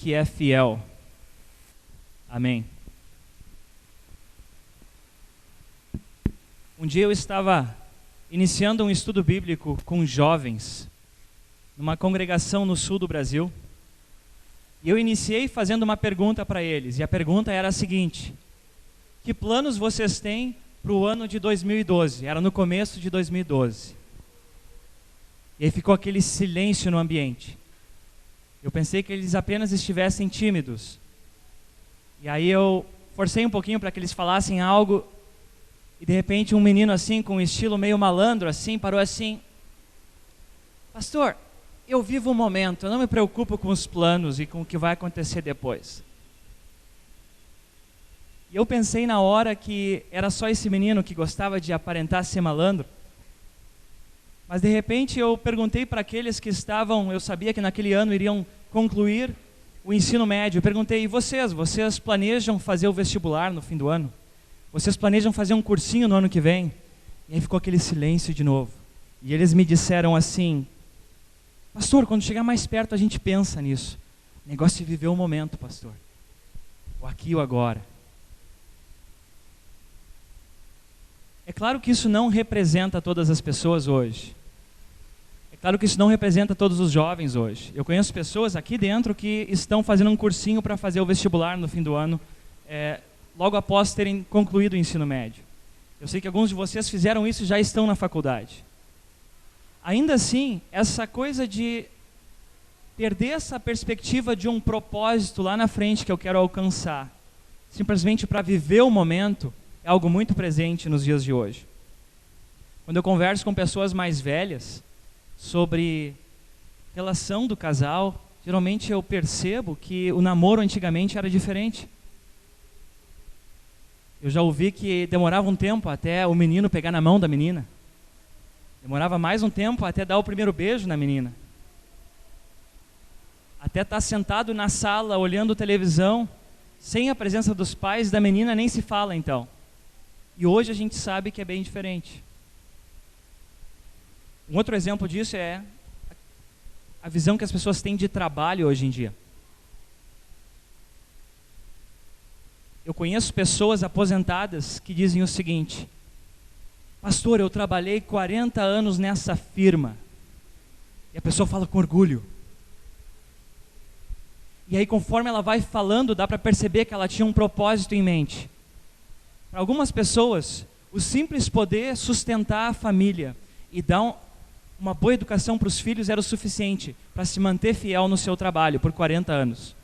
que é fiel. Amém. Um dia eu estava iniciando um estudo bíblico com jovens, numa congregação no sul do Brasil, e eu iniciei fazendo uma pergunta para eles, e a pergunta era a seguinte: que planos vocês têm para o ano de 2012? Era no começo de 2012. E aí ficou aquele silêncio no ambiente. Eu pensei que eles apenas estivessem tímidos. E aí eu forcei um pouquinho para que eles falassem algo, e de repente um menino assim, com um estilo meio malandro assim, parou assim: pastor, eu vivo o momento, eu não me preocupo com os planos e com o que vai acontecer depois. E eu pensei na hora que era só esse menino que gostava de aparentar ser malandro. Mas de repente eu perguntei para aqueles que estavam, eu sabia que naquele ano iriam concluir o ensino médio. Eu perguntei: e vocês planejam fazer o vestibular no fim do ano? Vocês planejam fazer um cursinho no ano que vem? E aí ficou aquele silêncio de novo. E eles me disseram assim: pastor, quando chegar mais perto a gente pensa nisso. O negócio é viver o momento, pastor. O aqui e o agora. É claro que isso não representa todas as pessoas hoje. É claro que isso não representa todos os jovens hoje. Eu conheço pessoas aqui dentro que estão fazendo um cursinho para fazer o vestibular no fim do ano, logo após terem concluído o ensino médio. Eu sei que alguns de vocês fizeram isso e já estão na faculdade. Ainda assim, essa coisa de perder essa perspectiva de um propósito lá na frente que eu quero alcançar, simplesmente para viver o momento, é algo muito presente nos dias de hoje. Quando eu converso com pessoas mais velhas sobre relação do casal, geralmente eu percebo que o namoro antigamente era diferente. Eu já ouvi que demorava um tempo até o menino pegar na mão da menina. Demorava mais um tempo até dar o primeiro beijo na menina. Até estar sentado na sala olhando televisão, sem a presença dos pais da menina, nem se fala então. E hoje a gente sabe que é bem diferente. Um outro exemplo disso é a visão que as pessoas têm de trabalho hoje em dia. Eu conheço pessoas aposentadas que dizem o seguinte: pastor, eu trabalhei 40 anos nessa firma. E a pessoa fala com orgulho. E aí, conforme ela vai falando, dá para perceber que ela tinha um propósito em mente. Para algumas pessoas, o simples poder sustentar a família e dar uma boa educação para os filhos era o suficiente para se manter fiel no seu trabalho por 40 anos.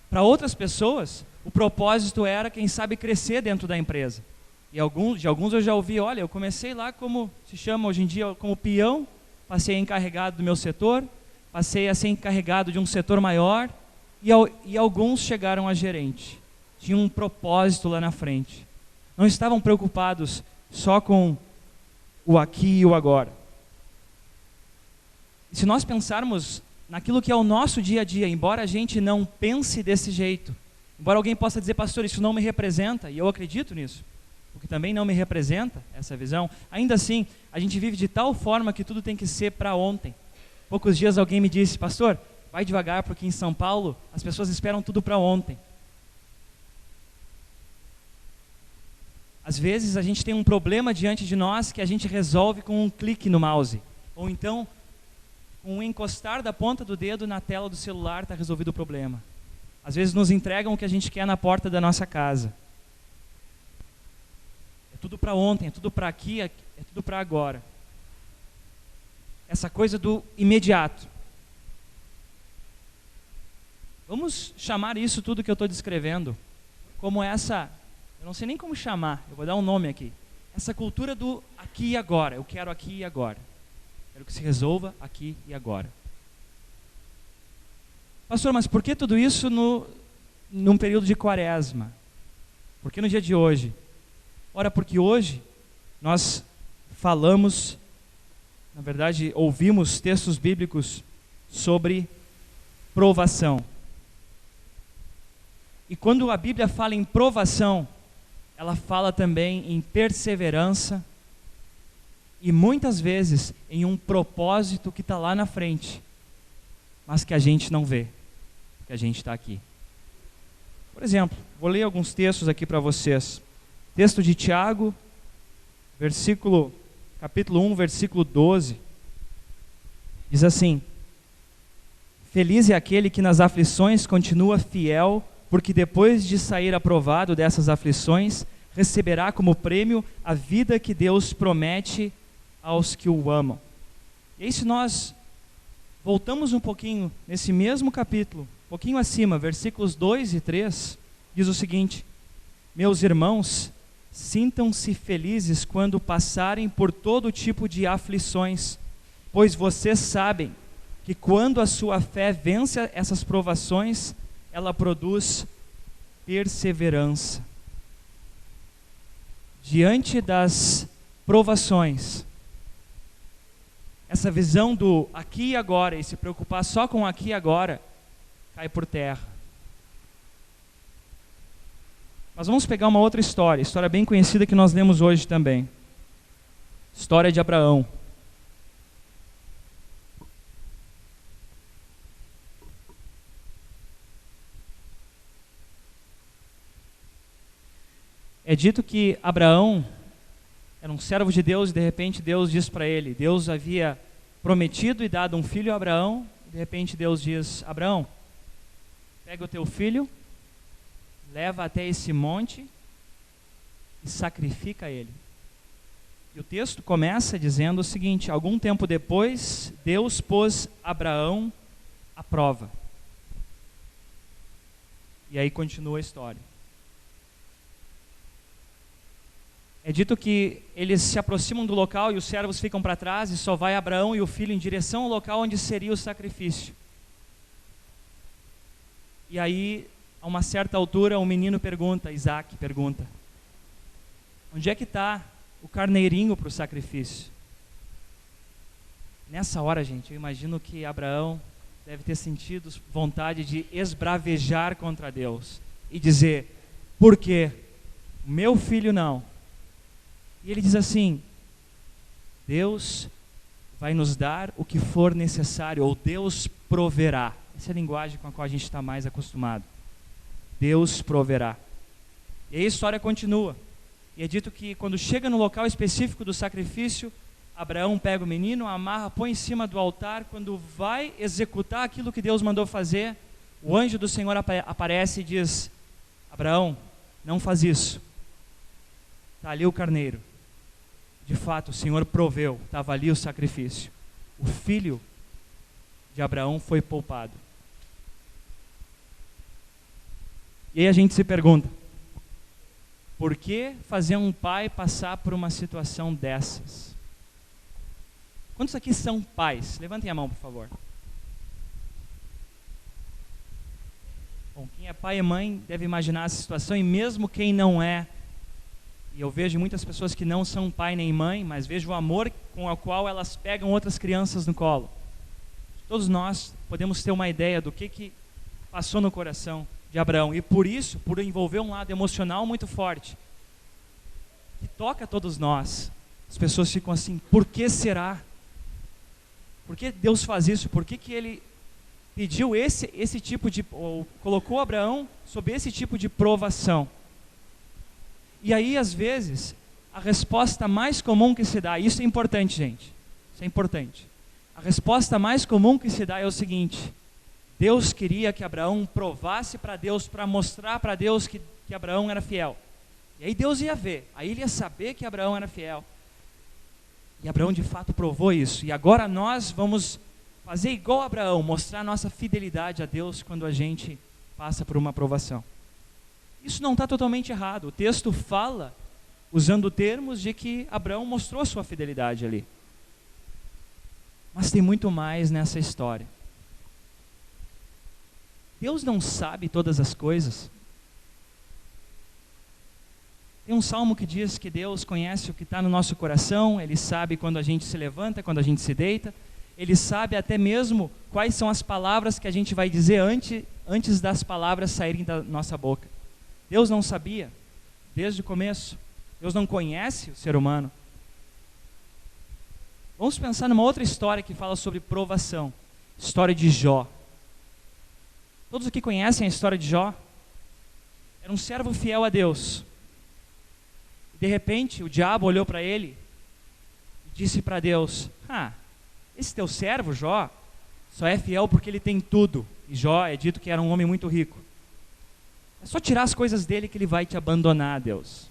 Para outras pessoas, o propósito era, quem sabe, crescer dentro da empresa. E de alguns eu já ouvi: olha, eu comecei lá como se chama hoje em dia, como peão, passei a encarregado do meu setor, passei a ser encarregado de um setor maior, e alguns chegaram a gerente. Tinham um propósito lá na frente. Não estavam preocupados só com o aqui e o agora. E se nós pensarmos naquilo que é o nosso dia a dia, embora a gente não pense desse jeito, embora alguém possa dizer: pastor, isso não me representa, e eu acredito nisso, porque também não me representa essa visão, ainda assim, a gente vive de tal forma que tudo tem que ser para ontem. Poucos dias alguém me disse: pastor, vai devagar, porque em São Paulo as pessoas esperam tudo para ontem. Às vezes a gente tem um problema diante de nós que a gente resolve com um clique no mouse, ou então com um encostar da ponta do dedo na tela do celular está resolvido o problema. Às vezes nos entregam o que a gente quer na porta da nossa casa. É tudo para ontem, é tudo para aqui, é tudo para agora. Essa coisa do imediato. Vamos chamar isso tudo que eu estou descrevendo como essa, eu não sei nem como chamar, eu vou dar um nome aqui. Essa cultura do aqui e agora, eu quero aqui e agora. Quero que se resolva aqui e agora. Pastor, mas por que tudo isso num período de quaresma? Por que no dia de hoje? Ora, porque hoje nós falamos, na verdade, ouvimos textos bíblicos sobre provação. E quando a Bíblia fala em provação, ela fala também em perseverança e muitas vezes em um propósito que está lá na frente, mas que a gente não vê, que a gente está aqui. Por exemplo, vou ler alguns textos aqui para vocês. Texto de Tiago, capítulo 1, versículo 12. Diz assim: Feliz é aquele que nas aflições continua fiel, porque depois de sair aprovado dessas aflições, receberá como prêmio a vida que Deus promete aos que o amam. E aí, se nós voltamos um pouquinho nesse mesmo capítulo, um pouquinho acima, versículos 2 e 3, diz o seguinte: Meus irmãos, sintam-se felizes quando passarem por todo tipo de aflições, pois vocês sabem que quando a sua fé vence essas provações, ela produz perseverança. Diante das provações, essa visão do aqui e agora, e se preocupar só com aqui e agora, cai por terra. Mas vamos pegar uma outra história bem conhecida que nós lemos hoje também. História de Abraão. É dito que Abraão era um servo de Deus e de repente Deus diz para ele, Deus havia prometido e dado um filho a Abraão, e de repente Deus diz: Abraão, pega o teu filho, leva até esse monte e sacrifica ele. E o texto começa dizendo o seguinte: algum tempo depois, Deus pôs Abraão à prova. E aí continua a história. É dito que eles se aproximam do local e os servos ficam para trás e só vai Abraão e o filho em direção ao local onde seria o sacrifício. E aí, a uma certa altura, o menino pergunta, Isaac pergunta: onde é que está o carneirinho para o sacrifício? Nessa hora, gente, eu imagino que Abraão deve ter sentido vontade de esbravejar contra Deus e dizer: por quê? Meu filho não. E ele diz assim: Deus vai nos dar o que for necessário, ou Deus proverá. Essa é a linguagem com a qual a gente está mais acostumado. Deus proverá. E aí a história continua. E é dito que quando chega no local específico do sacrifício, Abraão pega o menino, amarra, põe em cima do altar. Quando vai executar aquilo que Deus mandou fazer, o anjo do Senhor aparece e diz: Abraão, não faz isso. Está ali o carneiro. De fato, o Senhor proveu, estava ali o sacrifício. O filho de Abraão foi poupado. E aí a gente se pergunta: por que fazer um pai passar por uma situação dessas? Quantos aqui são pais? Levantem a mão, por favor. Bom, quem é pai e mãe deve imaginar essa situação, e mesmo quem não é, e eu vejo muitas pessoas que não são pai nem mãe, mas vejo o amor com o qual elas pegam outras crianças no colo. Todos nós podemos ter uma ideia do que passou no coração de Abraão. E por isso, por envolver um lado emocional muito forte, que toca todos nós, as pessoas ficam assim: por que será? Por que Deus faz isso? Por que ele pediu esse tipo de, ou colocou Abraão sob esse tipo de provação? E aí, às vezes, a resposta mais comum que se dá, isso é importante, gente, isso é importante. A resposta mais comum que se dá é o seguinte: Deus queria que Abraão provasse para Deus, para mostrar para Deus que Abraão era fiel. E aí Deus ia ver, aí ele ia saber que Abraão era fiel. E Abraão de fato provou isso. E agora nós vamos fazer igual a Abraão, mostrar nossa fidelidade a Deus quando a gente passa por uma provação. Isso não está totalmente errado. O texto fala, usando termos de que Abraão mostrou sua fidelidade ali. Mas tem muito mais nessa história. Deus não sabe todas as coisas. Tem um salmo que diz que Deus conhece o que está no nosso coração. Ele sabe quando a gente se levanta, quando a gente se deita. Ele sabe até mesmo quais são as palavras que a gente vai dizer antes das palavras saírem da nossa boca. Deus não sabia desde o começo. Deus não conhece o ser humano. Vamos pensar numa outra história que fala sobre provação. História de Jó. Todos aqui conhecem a história de Jó? era um servo fiel a Deus. De repente, o diabo olhou para ele e disse para Deus: esse teu servo, Jó, só é fiel porque ele tem tudo. E Jó é dito que era um homem muito rico. É só tirar as coisas dele que ele vai te abandonar, Deus.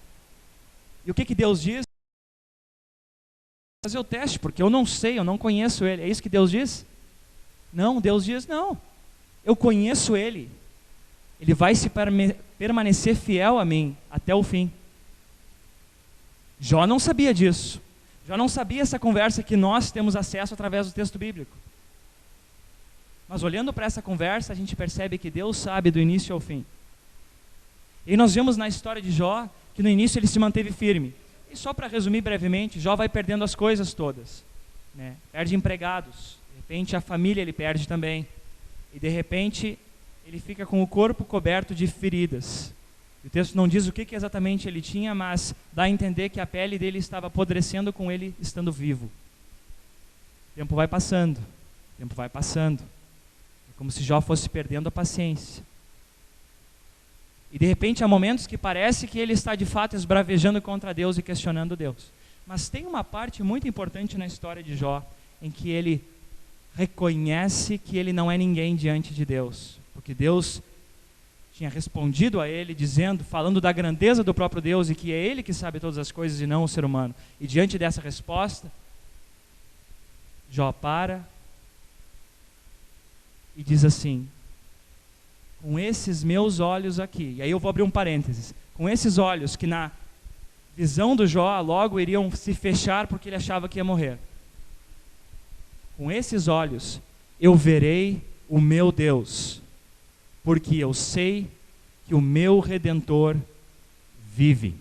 E o que Deus diz? Fazer o teste, porque eu não sei, eu não conheço ele. É isso que Deus diz? Não, Deus diz: não, eu conheço ele. Ele vai se permanecer fiel a mim até o fim. Jó não sabia disso. Jó não sabia essa conversa que nós temos acesso através do texto bíblico. Mas olhando para essa conversa, a gente percebe que Deus sabe do início ao fim. E nós vemos na história de Jó que no início ele se manteve firme. E só para resumir brevemente, Jó vai perdendo as coisas todas, né? Perde empregados, de repente a família ele perde também. E de repente ele fica com o corpo coberto de feridas. O texto não diz o que exatamente ele tinha, mas dá a entender que a pele dele estava apodrecendo com ele estando vivo. O tempo vai passando, o tempo vai passando. É como se Jó fosse perdendo a paciência. E de repente há momentos que parece que ele está de fato esbravejando contra Deus e questionando Deus. Mas tem uma parte muito importante na história de Jó, em que ele reconhece que ele não é ninguém diante de Deus. Porque Deus tinha respondido a ele, falando da grandeza do próprio Deus e que é Ele que sabe todas as coisas e não o ser humano. E diante dessa resposta, Jó para e diz assim: com esses meus olhos aqui, e aí eu vou abrir um parênteses, com esses olhos que na visão do Jó logo iriam se fechar porque ele achava que ia morrer. Com esses olhos eu verei o meu Deus, porque eu sei que o meu Redentor vive.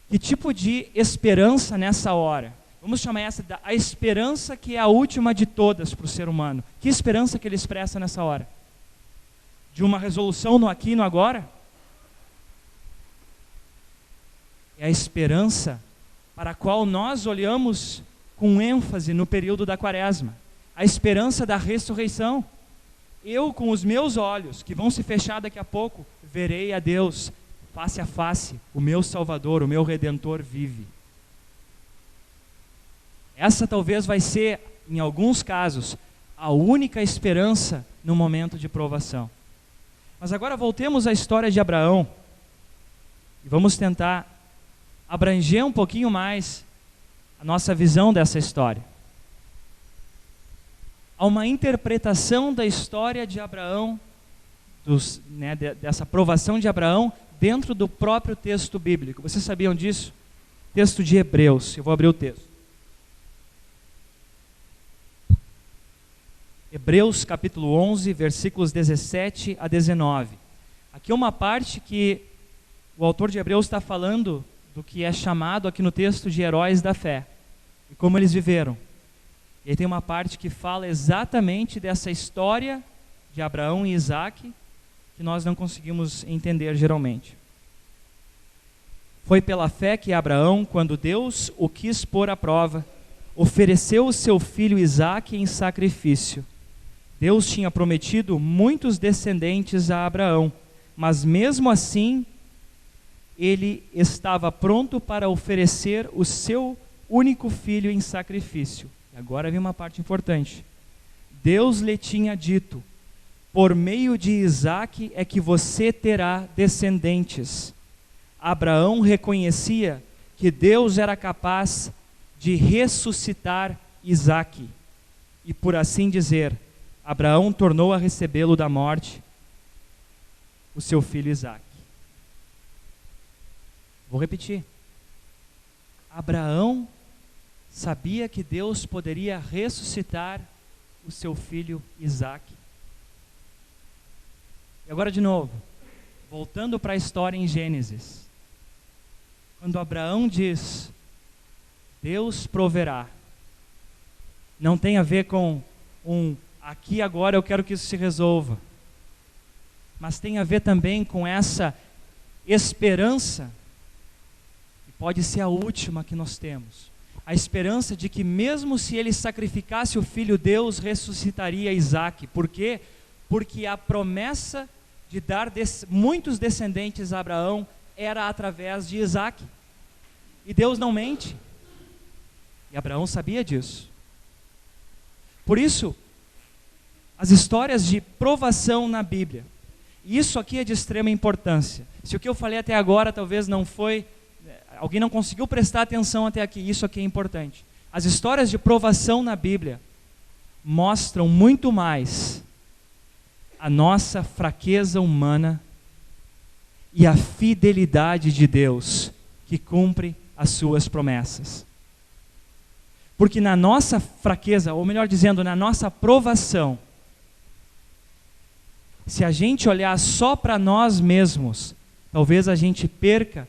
Que tipo de esperança nessa hora? Vamos chamar essa a esperança que é a última de todas para o ser humano. Que esperança que ele expressa nessa hora? De uma resolução no aqui e no agora? É a esperança para a qual nós olhamos com ênfase no período da Quaresma. A esperança da ressurreição. Eu, com os meus olhos, que vão se fechar daqui a pouco, verei a Deus face a face. O meu Salvador, o meu Redentor vive. Essa talvez vai ser, em alguns casos, a única esperança no momento de provação. Mas agora voltemos à história de Abraão e vamos tentar abranger um pouquinho mais a nossa visão dessa história. Há uma interpretação da história de Abraão, dessa provação de Abraão, dentro do próprio texto bíblico. Vocês sabiam disso? Texto de Hebreus. Eu vou abrir o texto. Hebreus capítulo 11, versículos 17 a 19. Aqui é uma parte que o autor de Hebreus está falando do que é chamado aqui no texto de heróis da fé e como eles viveram. E aí tem uma parte que fala exatamente dessa história de Abraão e Isaac que nós não conseguimos entender geralmente. Foi pela fé que Abraão, quando Deus o quis pôr à prova, ofereceu o seu filho Isaac em sacrifício. Deus tinha prometido muitos descendentes a Abraão, mas mesmo assim ele estava pronto para oferecer o seu único filho em sacrifício. E agora vem uma parte importante. Deus lhe tinha dito: por meio de Isaac é que você terá descendentes. Abraão reconhecia que Deus era capaz de ressuscitar Isaac. E por assim dizer, Abraão tornou a recebê-lo da morte, o seu filho Isaac. Vou repetir. Abraão sabia que Deus poderia ressuscitar o seu filho Isaac. E agora de novo, voltando para a história em Gênesis. Quando Abraão diz, Deus proverá, não tem a ver com aqui agora eu quero que isso se resolva, mas tem a ver também com essa esperança, que pode ser a última que nós temos. A esperança de que mesmo se ele sacrificasse o filho, Deus ressuscitaria Isaac. Por quê? Porque a promessa de dar muitos descendentes a Abraão era através de Isaque. E Deus não mente. E Abraão sabia disso. Por isso, as histórias de provação na Bíblia, e isso aqui é de extrema importância. Se o que eu falei até agora talvez não foi, alguém não conseguiu prestar atenção até aqui, isso aqui é importante. As histórias de provação na Bíblia mostram muito mais a nossa fraqueza humana e a fidelidade de Deus que cumpre as suas promessas. Porque na nossa fraqueza, ou melhor dizendo, na nossa provação, se a gente olhar só para nós mesmos, talvez a gente perca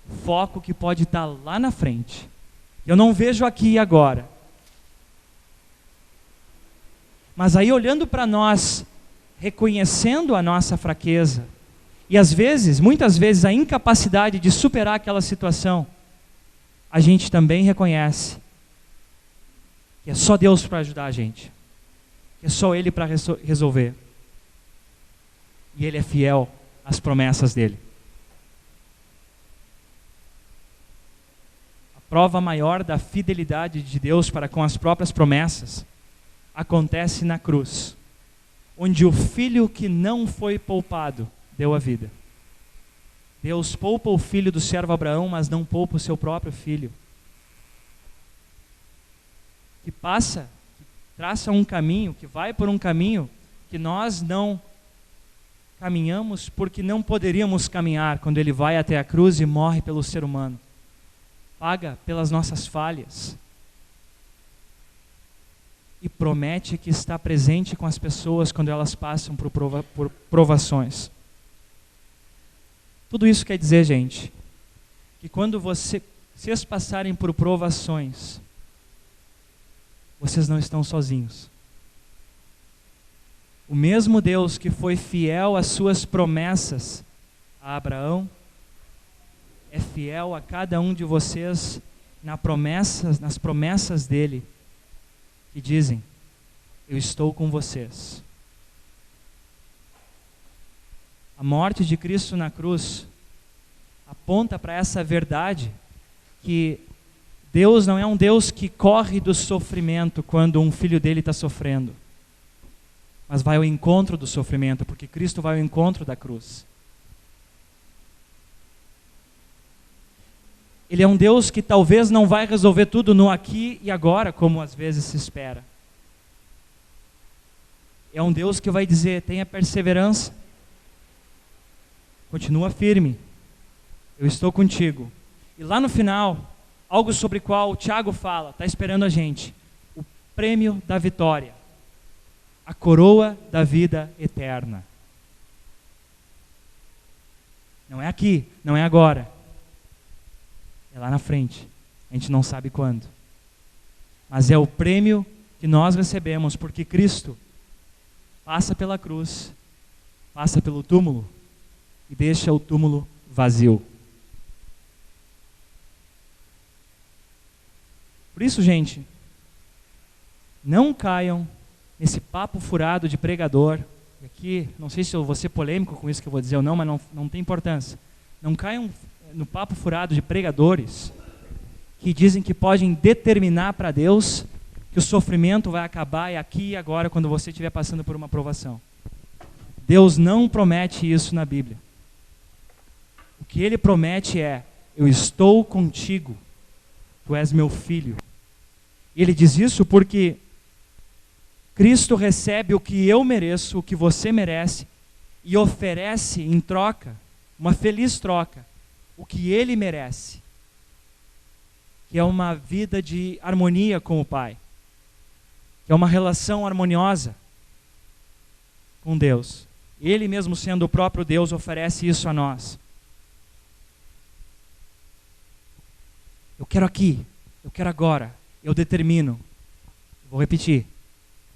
o foco que pode estar lá na frente. Eu não vejo aqui e agora. Mas aí olhando para nós, reconhecendo a nossa fraqueza, e às vezes, muitas vezes, a incapacidade de superar aquela situação, a gente também reconhece que é só Deus para ajudar a gente, que é só Ele para resolver. E Ele é fiel às promessas dEle. A prova maior da fidelidade de Deus para com as próprias promessas acontece na cruz, onde o filho que não foi poupado deu a vida. Deus poupa o filho do servo Abraão, mas não poupa o seu próprio filho. Que traça um caminho, que vai por um caminho que nós não caminhamos porque não poderíamos caminhar, quando ele vai até a cruz e morre pelo ser humano. Paga pelas nossas falhas. E promete que está presente com as pessoas quando elas passam por provações. Tudo isso quer dizer, gente, que quando vocês passarem por provações, vocês não estão sozinhos. O mesmo Deus que foi fiel às suas promessas a Abraão, é fiel a cada um de vocês nas promessas dele, que dizem: eu estou com vocês. A morte de Cristo na cruz aponta para essa verdade, que Deus não é um Deus que corre do sofrimento quando um filho dele está sofrendo, mas vai ao encontro do sofrimento, porque Cristo vai ao encontro da cruz. Ele é um Deus que talvez não vai resolver tudo no aqui e agora, como às vezes se espera. É um Deus que vai dizer: tenha perseverança, continua firme, eu estou contigo. E lá no final, algo sobre o qual o Tiago fala, está esperando a gente: o prêmio da vitória, a coroa da vida eterna. Não é aqui, não é agora, é lá na frente. A gente não sabe quando, mas é o prêmio que nós recebemos, porque Cristo passa pela cruz, passa pelo túmulo e deixa o túmulo vazio. Por isso, gente, não caiam nesse papo furado de pregador. Aqui, não sei se eu vou ser polêmico com isso que eu vou dizer ou não, mas não tem importância. Não caiam no papo furado de pregadores que dizem que podem determinar para Deus que o sofrimento vai acabar aqui e agora, quando você estiver passando por uma provação. Deus não promete isso na Bíblia. O que Ele promete é: eu estou contigo, tu és meu filho. E Ele diz isso porque Cristo recebe o que eu mereço, o que você merece, e oferece em troca, uma feliz troca, o que Ele merece, que é uma vida de harmonia com o Pai, que é uma relação harmoniosa com Deus. Ele mesmo, sendo o próprio Deus, oferece isso a nós. Eu quero aqui, eu quero agora, eu determino. Vou repetir: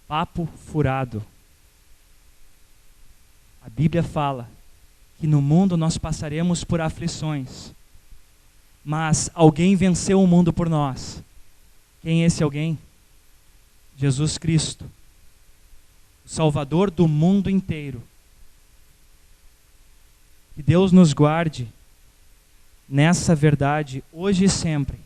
papo furado. A Bíblia fala que no mundo nós passaremos por aflições, mas alguém venceu o mundo por nós. Quem é esse alguém? Jesus Cristo, o Salvador do mundo inteiro. Que Deus nos guarde nessa verdade, hoje e sempre,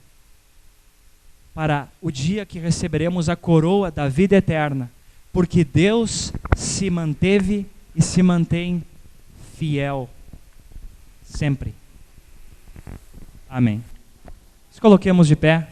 para o dia que receberemos a coroa da vida eterna, porque Deus se manteve e se mantém fiel sempre. Amém. Nos coloquemos de pé.